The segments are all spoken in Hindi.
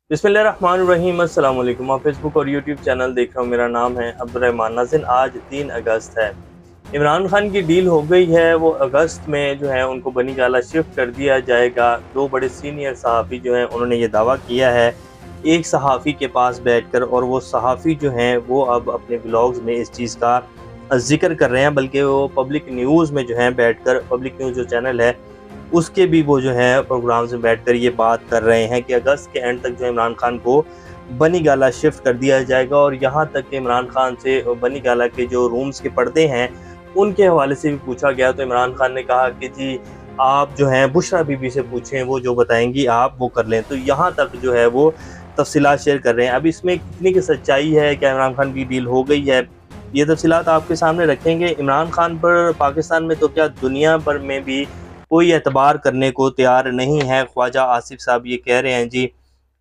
बिस्मिल्लाहिर्रहमानिर्रहीम। अस्सलाम वालेकुम। आप फेसबुक और यूट्यूब चैनल देख रहे हो। मेरा नाम है अब्दुर्रहमान नाज़िर। आज 3 अगस्त है। इमरान खान की डील हो गई है। वो अगस्त में जो है उनको बनी गाला शिफ्ट कर दिया जाएगा। 2 बड़े सीनियर सहाफ़ी जो हैं उन्होंने ये दावा किया है एक सहाफ़ी के पास बैठकर, और वो सहाफ़ी जो हैं वो अब अपने ब्लॉग्स में इस चीज़ का ज़िक्र कर रहे हैं, बल्कि वो पब्लिक न्यूज़ में जो है बैठकर, पब्लिक न्यूज़ जो चैनल है उसके भी वो जो है प्रोग्राम्स में बैठकर ये बात कर रहे हैं कि अगस्त के एंड तक जो इमरान खान को बनी गाला शिफ्ट कर दिया जाएगा। और यहाँ तक कि इमरान खान से बनी गाला के जो रूम्स के पर्दे हैं उनके हवाले से भी पूछा गया, तो इमरान खान ने कहा कि जी आप जो हैं बुशरा बीबी से पूछें, वो जो बताएंगी आप वो कर लें। तो यहाँ तक जो है वो तफसीलात शेयर कर रहे हैं। अब इसमें कितनी की सच्चाई है, क्या इमरान खान की डील हो गई है, ये तफसीलात आपके सामने रखेंगे। इमरान खान पर पाकिस्तान में तो क्या दुनिया भर में भी कोई एतबार करने को तैयार नहीं है। ख्वाजा आसिफ साहब ये कह रहे हैं जी।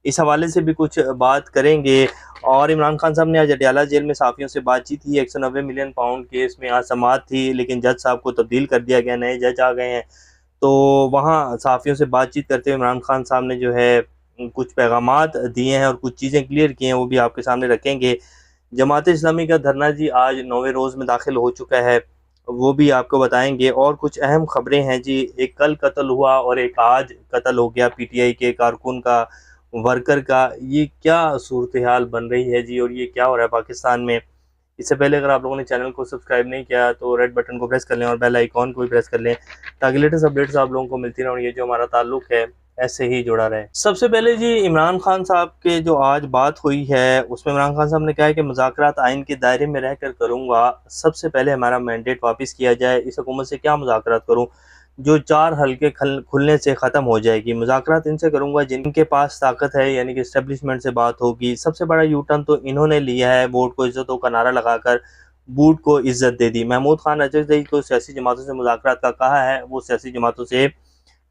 इस हवाले से भी कुछ बात करेंगे। और इमरान खान साहब ने आज अडयाला जेल में सहाफ़ियों से बातचीत की। 190 मिलियन पाउंड केस में आज समाअत थी, लेकिन जज साहब को तब्दील कर दिया गया, नए जज आ गए हैं। तो वहाँ सहाफ़ियों से बातचीत करते हुए इमरान खान साहब ने जो है कुछ पैगामात दिए हैं और कुछ चीज़ें क्लियर की हैं, वो भी आपके सामने रखेंगे। जमात इस्लामी का धरना जी आज 9वें रोज़ में दाखिल हो चुका है, वो भी आपको बताएंगे। और कुछ अहम खबरें हैं जी। एक कल कत्ल हुआ और एक आज कत्ल हो गया पीटीआई के कारकुन का, वर्कर का। ये क्या सूरत हाल बन रही है जी, और ये क्या हो रहा है पाकिस्तान में। इससे पहले अगर आप लोगों ने चैनल को सब्सक्राइब नहीं किया तो रेड बटन को प्रेस कर लें और बेल आइकॉन को भी प्रेस कर लें, ताकि लेटेस्ट अपडेट्स आप लोगों को मिलती रहें और ये जो हमारा ताल्लुक है ऐसे ही जुड़ा रहे। सबसे पहले जी इमरान खान साहब के जो आज बात हुई है उसमें इमरान खान साहब ने कहा है कि मुज़ाकरात आइन के दायरे में रहकर करूँगा। सबसे पहले हमारा मैंडेट वापस किया जाए। इस हुकूमत से क्या मुज़ाकरात करूँ जो 4 हल्के खुलने से ख़त्म हो जाएगी। मुज़ाकरात इनसे करूँगा जिनके पास ताकत है, यानी कि इस्टेब्लिशमेंट से बात होगी। सबसे बड़ा यू टर्न तो इन्होंने लिया है, वोट को इज़्ज़तों का नारा लगाकर बूट को इज़्ज़त दे दी। महमूद खान अजहज़ई को सियासी जमातों से मुज़ाकरात का कहा है, वो सियासी जमातों से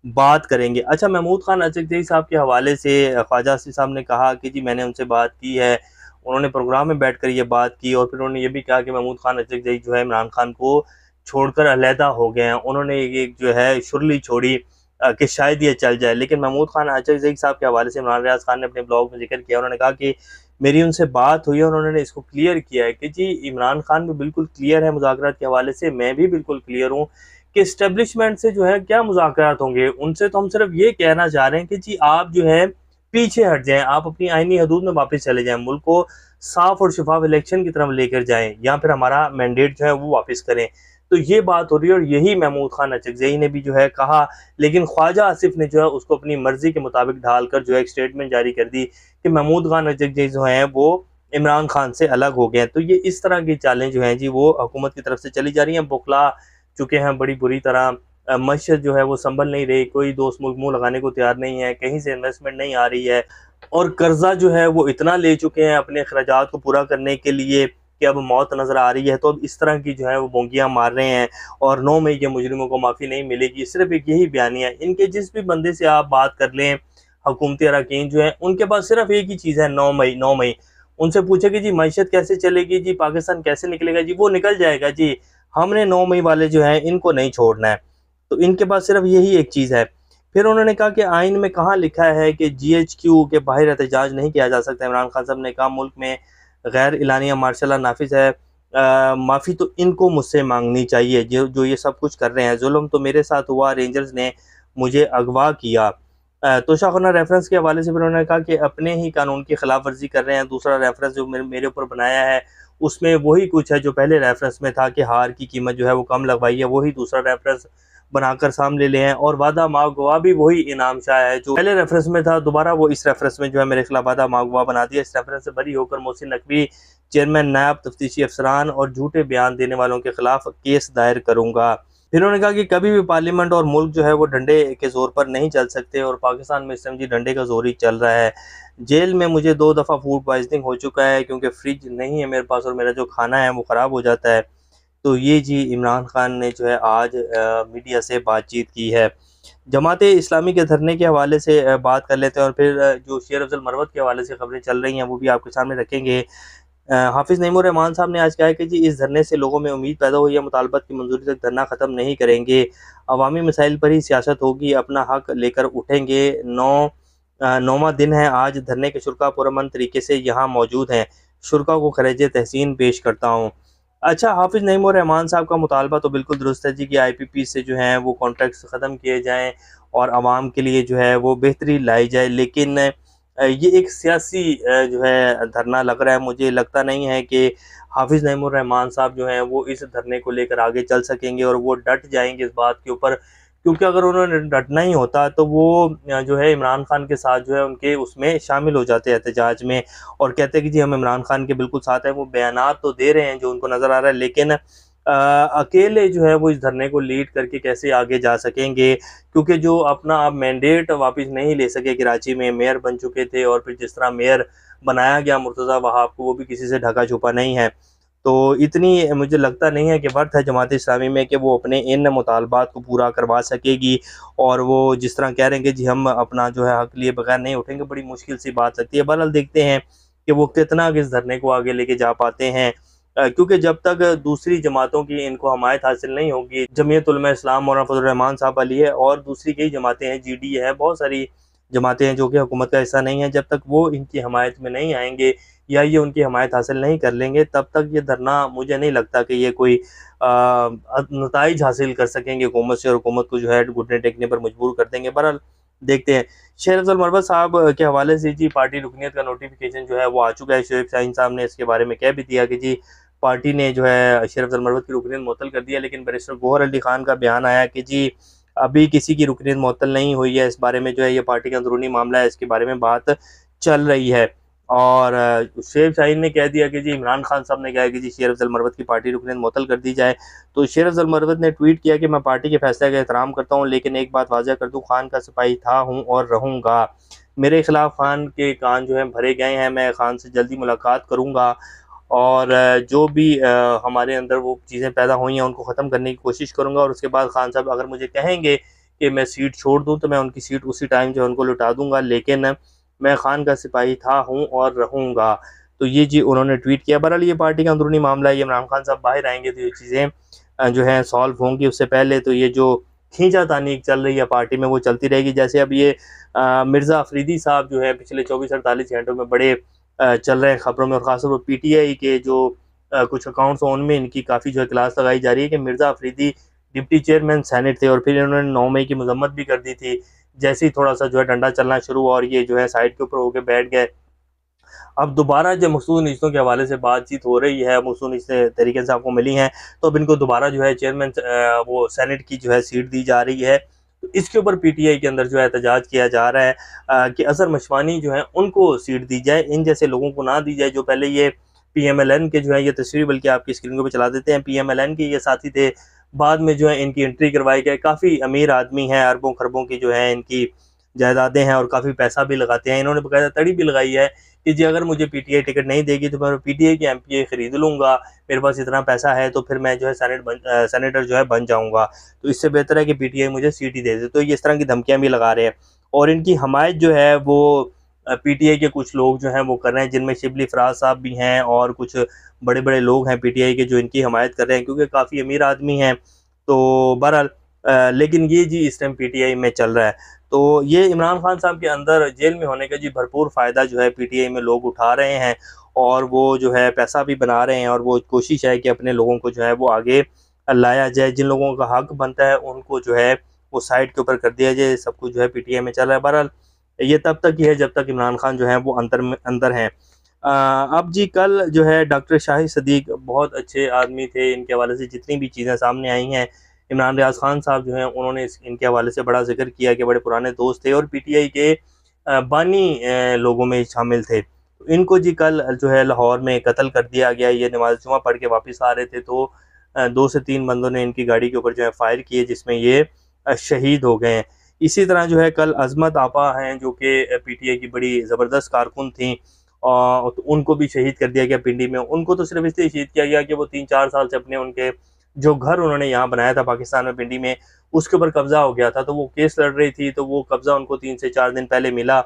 बात करेंगे। अच्छा, महमूद खान अजहज़ई साहब के हवाले से ख्वाजा आसिफ साहब ने कहा कि जी मैंने उनसे बात की है, उन्होंने प्रोग्राम में बैठकर ये बात की, और फिर उन्होंने ये भी कहा कि महमूद खान अजहज़ई जो है इमरान खान को छोड़कर अलहदा हो गए हैं। उन्होंने ये जो है शुरली छोड़ी कि शायद ये चल जाए। लेकिन महमूद खान अजहज़ई साहब के हवाले से इमरान रियाज खान ने अपने ब्लॉग में जिक्र किया। उन्होंने कहा कि मेरी उनसे बात हुई और उन्होंने इसको क्लियर किया है कि जी इमरान खान भी बिल्कुल क्लियर है मुज़ाकरात के हवाले से, मैं भी बिल्कुल क्लियर हूँ कि इस्टेब्लिशमेंट से जो है क्या मुज़ाकरात होंगे। उनसे तो हम सिर्फ ये कहना चाह रहे हैं कि जी आप जो है पीछे हट जाएँ, आप अपनी आईनी हदूद में वापस चले जाएँ, मुल्क को साफ और शफाफ इलेक्शन की तरफ लेकर जाएँ, या फिर हमारा मैंडेट जो है वो वापस करें। तो ये बात हो रही है और यही महमूद खान अचकज़ई ने भी जो है कहा। लेकिन ख्वाजा आसिफ ने जो है उसको अपनी मर्जी के मुताबिक ढालकर जो है एक स्टेटमेंट जारी कर दी कि महमूद खान अचकज़ई जो हैं वो इमरान खान से अलग हो गए हैं। तो ये इस तरह की चालें जो हैं जी वो हुकूमत की तरफ से चली जा रही हैं। बौखला चुके हैं बड़ी बुरी तरह। मईशत जो है वो संभल नहीं रही, कोई दोस्त मुल्क मुंह लगाने को तैयार नहीं है, कहीं से इन्वेस्टमेंट नहीं आ रही है, और कर्जा जो है वो इतना ले चुके हैं अपने अखराजात को पूरा करने के लिए कि अब मौत नज़र आ रही है। तो अब इस तरह की जो है वो बोंगियाँ मार रहे हैं, और 9 मई के मुजरिमों को माफ़ी नहीं मिलेगी। सिर्फ एक यही बयानिया है इनके। जिस भी बंदे से आप बात कर लें, हुकूमती अरकान जो हैं उनके पास सिर्फ एक ही चीज़ है, 9 मई 9 मई। उनसे पूछे कि जी मईशत कैसे चलेगी जी, पाकिस्तान कैसे निकलेगा जी, वो निकल जाएगा जी। हमने 9 मई वाले जो हैं इनको नहीं छोड़ना है। तो इनके पास सिर्फ यही एक चीज़ है। फिर उन्होंने कहा कि आइन में कहाँ लिखा है कि जीएचक्यू के बाहर एहतजाज नहीं किया जा सकता। इमरान खान साहब ने कहा मुल्क में गैर एलानिया मार्शल लॉ नाफिज है, माफ़ी तो इनको मुझसे मांगनी चाहिए जो जो ये सब कुछ कर रहे हैं। जुल्म तो मेरे साथ हुआ, रेंजर्स ने मुझे अगवा किया। तोशाखाना रेफरेंस के हवाले से फिर उन्होंने कहा कि अपने ही कानून की खिलाफ वर्जी कर रहे हैं। दूसरा रेफरेंस जो मेरे ऊपर बनाया है उसमें वही कुछ है जो पहले रेफरेंस में था कि हार की कीमत जो है वो कम लगवाई है, वही दूसरा रेफरेंस बनाकर सामने ले हैं। और वादा मागवा भी वही इनाम शाह है जो पहले रेफरेंस में था, दोबारा वो इस रेफरेंस में जो है मेरे खिलाफ वादा मागवा बना दिया। इस रेफरेंस से बरी होकर मोहसिन नकवी, चेयरमैन नायब तफ्तीशी अफसरान और झूठे बयान देने वालों के खिलाफ केस दायर करूँगा। फिर उन्होंने कहा कि कभी भी पार्लियामेंट और मुल्क जो है वो डंडे के ज़ोर पर नहीं चल सकते, और पाकिस्तान में इस टाइम जी डंडे का ज़ोर ही चल रहा है। जेल में मुझे 2 दफ़ा फूड पॉइजनिंग हो चुका है क्योंकि फ्रिज नहीं है मेरे पास और मेरा जो खाना है वो ख़राब हो जाता है। तो ये जी इमरान खान ने जो है आज मीडिया से बातचीत की है। जमात इस्लामी के धरने के हवाले से बात कर लेते हैं, और फिर जो शेर अफजल मरवत के हवाले से खबरें चल रही हैं वो भी आपके सामने रखेंगे। हाफिज़ नईमुर रहमान साहब ने आज कहा है कि जी इस धरने से लोगों में उम्मीद पैदा हुई है, मुतालबत की मंजूरी तक धरना ख़त्म नहीं करेंगे, अवामी मसाइल पर ही सियासत होगी, अपना हक लेकर उठेंगे। 9 9वां दिन है आज धरने के शुरा पुरअमन तरीके से यहाँ मौजूद हैं। शुरा को खराज तहसीन पेश करता हूँ। अच्छा, हाफिज़ नईम उर रहमान साहब का मुतालबा तो बिल्कुल दुरुस्त है जी कि आईपीपी से जो है वो कॉन्ट्रैक्ट्स ख़त्म किए जाएँ और आवाम के लिए जो है वो बेहतरी लाई जाए। लेकिन ये एक सियासी जो है धरना लग रहा है। मुझे लगता नहीं है कि हाफिज़ नईम उर रहमान साहब जो हैं वो इस धरने को लेकर आगे चल सकेंगे और वो डट जाएँगे इस बात के ऊपर, क्योंकि अगर उन्होंने डटना ही होता तो वो जो है इमरान खान के साथ जो है उनके उसमें शामिल हो जाते एहतजाज में और कहते हैं कि जी हम इमरान खान के बिल्कुल साथ हैं। वो बयानात तो दे रहे हैं जो उनको नज़र आ रहा है, लेकिन अकेले जो है वो इस धरने को लीड करके कैसे आगे जा सकेंगे, क्योंकि जो अपना आप मैंडेट वापस नहीं ले सके, कराची में मेयर बन चुके थे और फिर जिस तरह मेयर बनाया गया मुर्तज़ा वहाब को, वो भी किसी से ढका छुपा नहीं है। तो इतनी मुझे लगता नहीं है कि वर्थ है जमात इस्लामी में कि वो अपने इन मुतालबात को पूरा करवा सकेगी। और वो जिस तरह कह रहे हैं कि जी हम अपना जो है हक लिए बगैर नहीं उठेंगे, बड़ी मुश्किल सी बात लगती है। बहरहाल देखते हैं कि वो कितना इस धरने को आगे लेके जा पाते हैं, क्योंकि जब तक दूसरी जमातों की इनको हमायत हासिल नहीं होगी, जमीयत उलमा इस्लाम मौलाना फजल रहमान साहब अली है और दूसरी कई जमातें हैं, जीडी है, बहुत सारी जमातें हैं जो कि हुकूमत का हिस्सा नहीं है, जब तक वो इनकी हमायत में नहीं आएंगे या ये उनकी हमायत हासिल नहीं कर लेंगे, तब तक ये धरना मुझे नहीं लगता कि ये कोई नताइज हासिल कर सकेंगे हुकूमत से और हुकूमत को जो है घुटने टेकने पर मजबूर कर देंगे। बहरहाल देखते हैं। शेर अफजल मरवत साहब के हवाले से जी पार्टी रुकनीत का नोटिफिकेशन जो है वो आ चुका है। शोएब शाहीन साहब ने इसके बारे में कह भी दिया कि जी पार्टी ने जो है शेर अफजल मरवत की रुकनीत मुअत्तल कर दिया, लेकिन बैरिस्टर गौहर अली खान का बयान आया कि जी अभी किसी की रुकनीत मुअत्तल नहीं हुई है, इस बारे में जो है ये पार्टी का अंदरूनी मामला है, इसके बारे में बात चल रही है। और शोएब शाहीन ने कह दिया कि जी इमरान खान साहब ने कहा कि जी शेर अफजल मरवत की पार्टी रुकनीत मुअत्तल कर दी जाए। तो शेर अफजल मरवत ने ट्वीट किया कि मैं पार्टी के फैसले का एहतराम करता हूँ, लेकिन एक बात वाज़ह कर दूँ, खान का सिपाही था, हूँ और रहूँगा। मेरे खिलाफ खान के कान जो है भरे गए हैं, मैं खान से जल्दी मुलाकात करूँगा और जो भी हमारे अंदर वो चीज़ें पैदा हुई हैं उनको ख़त्म करने की कोशिश करूँगा। और उसके बाद खान साहब अगर मुझे कहेंगे कि मैं सीट छोड़ दूँ तो मैं उनकी सीट उसी टाइम जो है उनको लौटा दूँगा, लेकिन मैं खान का सिपाही था, हूँ और रहूँगा। तो ये जी उन्होंने ट्वीट किया। बहरहाल ये पार्टी का अंदरूनी मामला है, ये इमरान खान साहब बाहर आएंगे तो ये चीज़ें जो है सॉल्व होंगी। उससे पहले तो ये जो खींचातानी चल रही है पार्टी में वो चलती रहेगी। जैसे अब ये मिर्ज़ा अफरीदी साहब जो है पिछले 24-48 घंटों में बड़े चल रहे हैं खबरों में, और ख़ासतौर पर पीटीआई के जो कुछ अकाउंट्स हैं उनमें इनकी काफ़ी जो है क्लास लगाई जा रही है कि Mirza Afridi deputy chairman senate थे और फिर इन्होंने 9 मई की मजम्मत भी कर दी थी। जैसे ही थोड़ा सा जो है डंडा चलना शुरू हुआ और ये जो है साइड के ऊपर होकर बैठ गए, अब दोबारा जब मखसूस निश्तों के हवाले से बातचीत हो रही है, मखसूस निश्तें तरीके से आपको मिली हैं, तो अब इनको दोबारा जो है चेयरमैन वो सेनेट की जो है सीट दी जा रही है। तो इसके ऊपर पीटीआई के अंदर जो है एहतजाज किया जा रहा है कि अज़हर मशवानी जो है उनको सीट दी जाए, इन जैसे लोगों को ना दी जाए जो पहले ये पीएमएलएन के जो है ये तस्वीर बल्कि आपकी स्क्रीन पर चला देते हैं, पीएमएलएन के ये साथी थे। बाद में जो है इनकी एंट्री करवाई गई, काफ़ी अमीर आदमी हैं, अरबों खरबों की जो है इनकी जायदादें हैं और काफ़ी पैसा भी लगाते हैं। इन्होंने बाकायदा तड़ी भी लगाई है कि जी अगर मुझे पीटीआई टिकट नहीं देगी तो मैं पीटीआई की एमपीए खरीद लूँगा, मेरे पास इतना पैसा है तो फिर मैं जो है सेनेटर जो है बन जाऊँगा, तो इससे बेहतर है कि पीटीआई मुझे सीट ही दे दे। तो ये इस तरह की धमकियाँ भी लगा रहे हैं और इनकी हमायत जो है वो पीटीआई के कुछ लोग जो हैं वो कर रहे हैं, जिनमें शिबली फराज साहब भी हैं और कुछ बड़े-बड़े लोग हैं पीटीआई के जो इनकी हमायत कर रहे हैं, क्योंकि काफ़ी अमीर आदमी हैं। तो बहरहाल लेकिन ये जी इस टाइम पीटीआई में चल रहा है। तो ये इमरान खान साहब के अंदर जेल में होने का जी भरपूर फ़ायदा जो है पीटीआई में लोग उठा रहे हैं और वो जो है पैसा भी बना रहे हैं और वो कोशिश है कि अपने लोगों को जो है वो आगे लाया जाए। जिन लोगों का हक बनता है उनको जो है वो साइड के ऊपर कर दिया जाए। सब कुछ जो है पीटीआई में चल रहा है। बहरहाल ये तब तक ही है जब तक इमरान खान जो है वो अंदर हैं। अब जी कल जो है डॉक्टर शाहिद सदीक बहुत अच्छे आदमी थे, इनके हवाले से जितनी भी चीज़ें सामने आई हैं, इमरान रियाज खान साहब जो हैं उन्होंने इनके हवाले से बड़ा जिक्र किया कि बड़े पुराने दोस्त थे और पीटीआई के बानी लोगों में शामिल थे। तो इनको जी कल जो है लाहौर में कत्ल कर दिया गया। ये नमाज जुमा पढ़ के वापस आ रहे थे तो 2 से 3 बंदों ने इनकी गाड़ी के ऊपर जो है फायर किए, जिसमें ये शहीद हो गए हैं। इसी तरह जो है कल अज़मत आपा हैं जो कि पीटीआई की बड़ी ज़बरदस्त कारकुन थी, तो उनको भी शहीद कर दिया गया पिंडी में। उनको तो सिर्फ इसलिए शहीद किया गया कि वो 3-4 साल से अपने उनके जो घर उन्होंने यहाँ बनाया था पाकिस्तान में पिंडी में, उसके ऊपर कब्जा हो गया था। तो वो केस लड़ रही थी तो वो कब्जा उनको 3 से 4 दिन पहले मिला,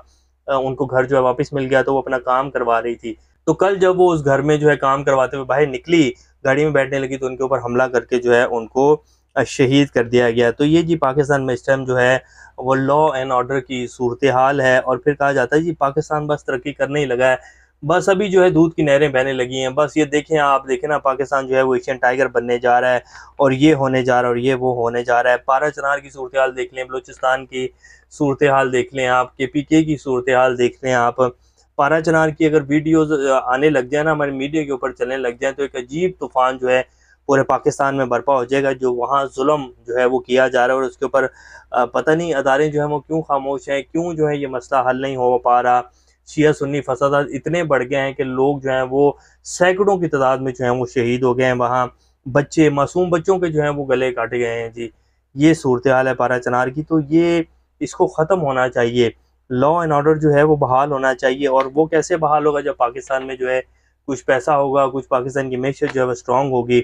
उनको घर जो है वापस मिल गया तो वो अपना काम करवा रही थी। तो कल जब वो उस घर में जो है काम करवाते हुए बाहर निकली, गाड़ी में बैठने लगी तो उनके ऊपर हमला करके जो है उनको शहीद कर दिया गया। तो ये जी पाकिस्तान में इस टाइम जो है वो लॉ एंड ऑर्डर की सूरत हाल है। और फिर कहा जाता है जी पाकिस्तान बस तरक्की करने ही लगा है, बस अभी जो है दूध की नहरें बहने लगी हैं। बस ये देखें, आप देखें ना, पाकिस्तान जो है वो एशियन टाइगर बनने जा रहा है, और ये होने जा रहा है, और ये वो होने जा रहा है। पारा चनार की सूरत हाल देख लें, बलूचिस्तान की सूरत हाल देख लें आप, KPK की सूरत हाल देख लें आप। पारा चनार की अगर वीडियोज आने लग जाए ना, हमारे मीडिया के ऊपर चलने लग जाए, तो एक अजीब तूफान जो है पूरे पाकिस्तान में बर्पा हो जाएगा। जो वहाँ जुल्म जो है वो किया जा रहा है, और उसके ऊपर पता नहीं अदारे जो है वो क्यों खामोश हैं, क्यों जो है ये मसला हल नहीं हो पा रहा। शिया सुन्नी फसादात इतने बढ़ गए हैं कि लोग जो हैं वो सैकड़ों की तादाद में जो है वो शहीद हो गए हैं। वहाँ बच्चे, मासूम बच्चों के जो हैं वो गले काटे गए हैं जी। ये सूरत हाल है पारा चनार की। तो ये, इसको ख़त्म होना चाहिए, लॉ एंड ऑर्डर जो है वो बहाल होना चाहिए। और वो कैसे बहाल होगा, जब पाकिस्तान में जो है कुछ पैसा होगा, कुछ पाकिस्तान की मैशत जो है वो स्ट्रॉन्ग होगी।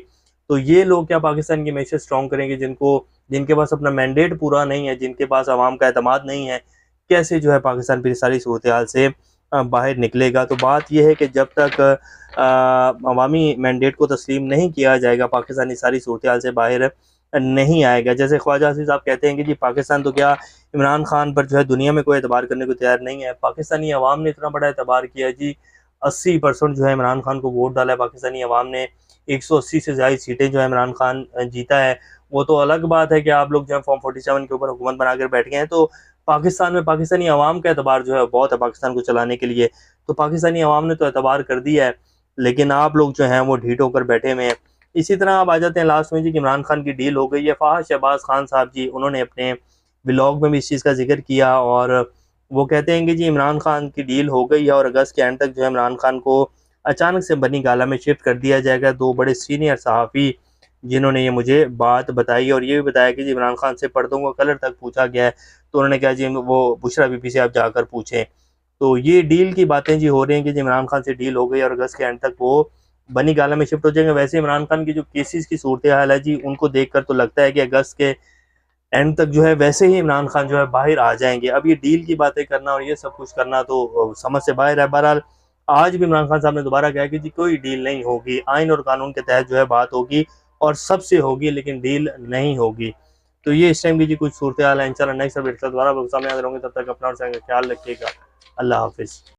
तो ये लोग क्या पाकिस्तान की मैशत स्ट्रॉन्ग करेंगे, जिनके पास अपना मैंडेट पूरा नहीं है, जिनके पास आवाम का एतमाद नहीं है, कैसे जो है पाकिस्तान फिर सारी सूरत हाल से बाहर निकलेगा। तो बात यह है कि जब तक अवामी मैंडेट को तस्लीम नहीं किया जाएगा, पाकिस्तान इस सारी सूरत हाल से बाहर नहीं आएगा। जैसे ख्वाजा हफीज़ साहब कहते हैं कि जी पाकिस्तान तो क्या, इमरान खान पर जो है दुनिया में कोई एतबार करने को तैयार नहीं है। पाकिस्तानी अवाम ने इतना बड़ा एतबार किया जी, 80% जो है इमरान खान को वोट डाला है पाकिस्तानी अवाम ने। 180 से ज़्यादा सीटें जो है इमरान खान जीता है। वो तो अलग बात है कि आप लोग जो है फॉर्म 47 के ऊपर हुकूमत बनाकर बैठ गए हैं। तो पाकिस्तान में पाकिस्तानी अवाम का एतबार जो है बहुत है पाकिस्तान को चलाने के लिए। तो पाकिस्तानी अवाम ने तो एतबार कर दिया है, लेकिन आप लोग जो हैं वो ढीठ होकर बैठे हुए हैं। इसी तरह आप आ जाते हैं लास्ट में जी कि इमरान खान की डील हो गई है। फाहद शहबाज खान साहब जी, उन्होंने अपने व्लॉग में भी इस चीज़ का जिक्र किया, और वो कहते हैं कि जी इमरान खान की डील हो गई है, और अगस्त के एंड तक जो है इमरान खान को अचानक से बनी गाला में शिफ्ट कर दिया जाएगा। दो बड़े सीनियर सहाफ़ी जिन्होंने ये मुझे बात बताई, और ये भी बताया कि जी इमरान खान से पर्दों का कलर तक पूछा गया है। तो उन्होंने कहा जी वो बुशरा बीबी से आप जाकर पूछें। तो ये डील की बातें जी हो रही हैं कि जी इमरान खान से डील हो गई, और अगस्त के एंड तक वो बनी गाला में शिफ्ट हो जाएंगे। वैसे इमरान खान की जो केसेस की सूरत हाल है जी, उनको देखकर तो लगता है कि अगस्त के एंड तक जो है वैसे ही इमरान खान जो है बाहर आ जाएंगे। अब ये डील की बातें करना और ये सब कुछ करना तो समझ से बाहर है। बहरहाल आज भी इमरान खान साहब ने दोबारा कहा कि जी कोई डील नहीं होगी, आइन और कानून के तहत जो है बात होगी, और सबसे होगी, लेकिन डील नहीं होगी। तो ये इस टाइम की जी कुछ सूरत हाल है। इंशाल्लाह नेक्स्ट अपडेट दोबारा सामने आ रहोगे, तब तक अपना और ख्याल रखिएगा। अल्लाह हाफिज़।